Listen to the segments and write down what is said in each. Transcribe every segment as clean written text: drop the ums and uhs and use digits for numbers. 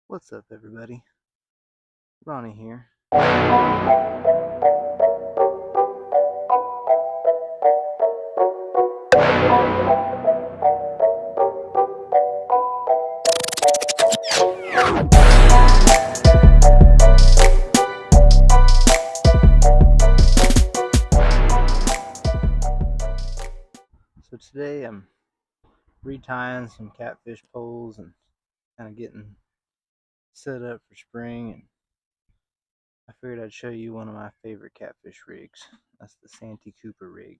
What's up, everybody? Ronnie here. So today I'm retying some catfish poles and kind of getting set up for spring, and I figured I'd show you one of my favorite catfish rigs. That's the Santee Cooper Rig.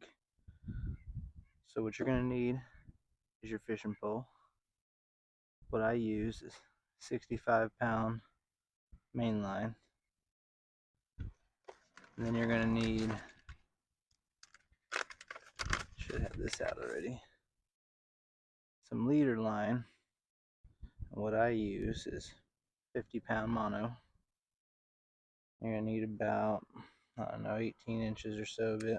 So what you're going to need is your fishing pole. What I use is 65-pound main line. And then you're going to need, should have this out already, some leader line. And what I use is 50-pound mono. You're going to need about, I don't know, 18 inches or so of it.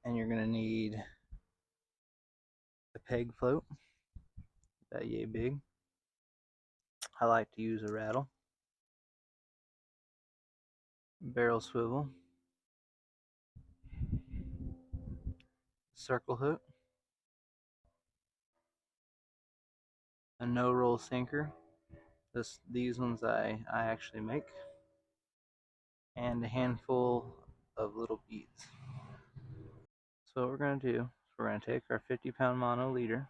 And you're going to need a peg float, about yay big. I like to use a rattle, barrel swivel, circle hook, a no-roll sinker. These ones I actually make, and a handful of little beads. So what we're going to do is we're going to take our 50-pound mono leader,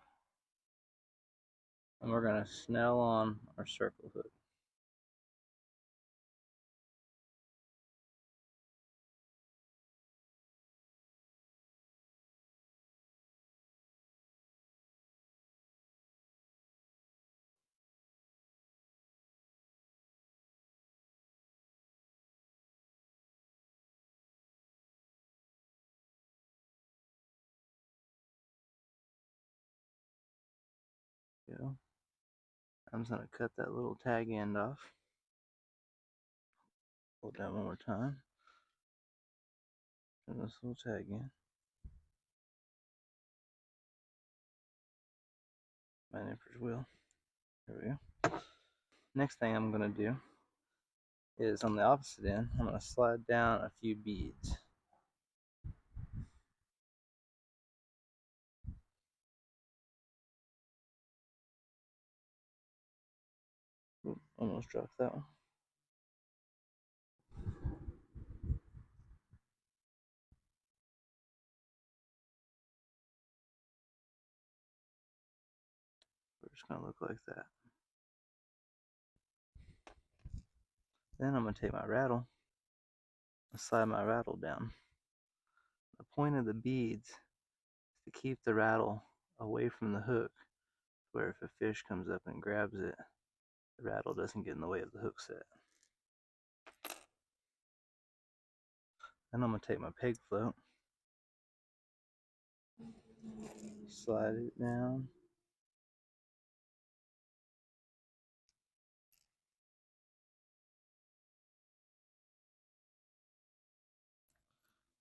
and we're going to snell on our circle hook. Go. I'm just going to cut that little tag end off. Hold that one more time. Turn this little tag in. My nipper's wheel. There we go. Next thing I'm going to do is on the opposite end, I'm going to slide down a few beads. Ooh, almost dropped that one. We're just going to look like that. Then I'm going to take my rattle and slide my rattle down. The point of the beads is to keep the rattle away from the hook, where if a fish comes up and grabs it, the rattle doesn't get in the way of the hook set. Then I'm going to take my peg float, slide it down,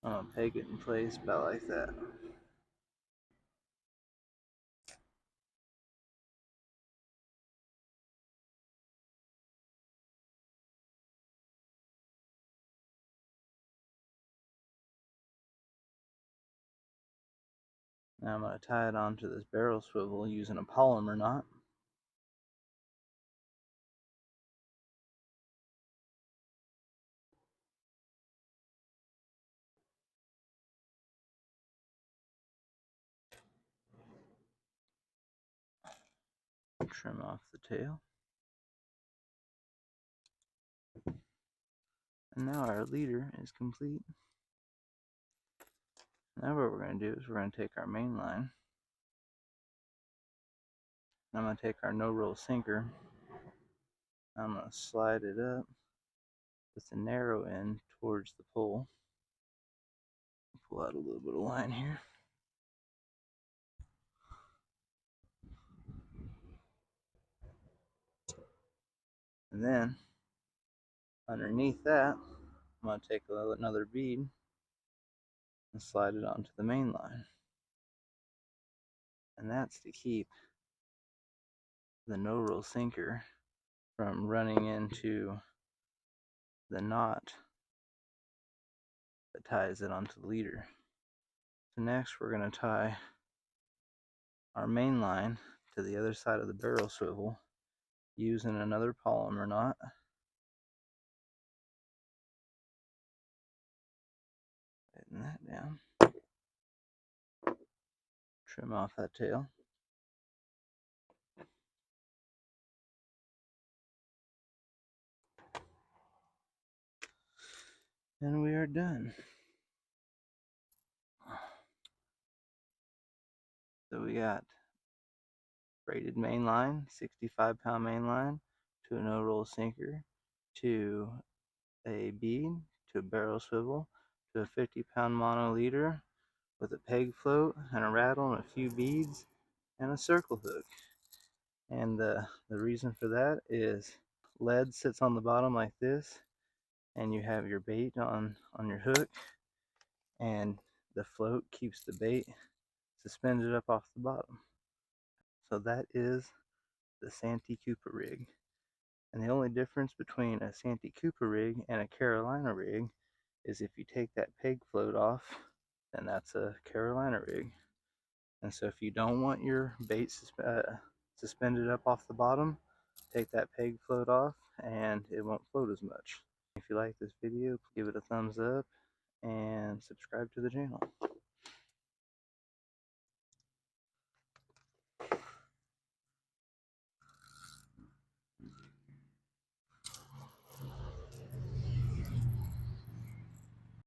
I'm going to peg it in place about like that. Now I'm going to tie it onto this barrel swivel using a polymer knot. Trim off the tail. And now our leader is complete. Now what we're going to do is we're going to take our main line. I'm going to take our no-roll sinker. I'm going to slide it up with the narrow end towards the pole. Pull out a little bit of line here. And then underneath that, I'm going to take another bead and slide it onto the main line. And that's to keep the no-roll sinker from running into the knot that ties it onto the leader. So next we're going to tie our main line to the other side of the barrel swivel using another polymer knot. Tighten that down. Trim off that tail. And we are done. So we got braided main line, 65-pound main line, to a no-roll sinker, to a bead, to a barrel swivel, to a 50-pound mono leader with a peg float and a rattle and a few beads and a circle hook. And the reason for that is lead sits on the bottom like this, and you have your bait on your hook, and the float keeps the bait suspended up off the bottom. So that is the Santee Cooper rig. And the only difference between a Santee Cooper rig and a Carolina rig is if you take that peg float off, then that's a Carolina rig. And so if you don't want your bait suspended up off the bottom, take that peg float off and it won't float as much. If you like this video, give it a thumbs up and subscribe to the channel.